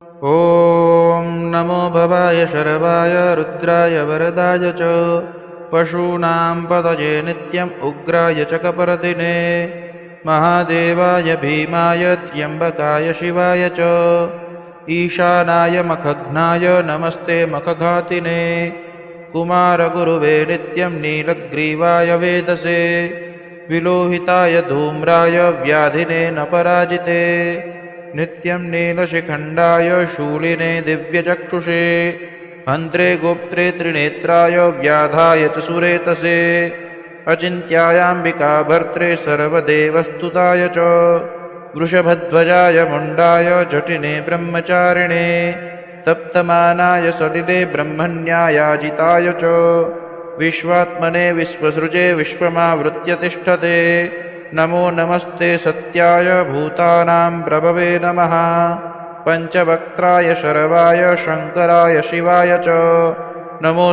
ॐ नमो भवाय शरवाय रुद्राय वरदाय च पशूनां पतये नित्यम् उग्राय च कपर्दिने महादेवाय भीमाय त्र्यम्बकाय शिवाय च ईशानाय मखघ्नाय नमस्ते मखघातिने कुमारगुरुवे नित्यं नीलग्रीवाय वेदसे विलोहिताय धूम्राय व्याधिने न पराजिते नित्यं नीलशिखण्डाय शूलिने दिव्यचक्षुषे हन्त्रे गोप्त्रे त्रिनेत्राय व्याधाय च सुरेतसे अचिन्त्यायाम्बिका भर्त्रे सर्वदेवस्तुताय च वृषभध्वजाय मुण्डाय जटिने ब्रह्मचारिणे तप्तमानाय सलिले ब्रह्मण्यायाजिताय च विश्वात्मने विश्वसृजे विश्वमावृत्य तिष्ठते नमो नमस्ते सत्याय भूतानां प्रभवे नमः पञ्चवक्त्राय शरवाय शङ्कराय शिवाय च नमो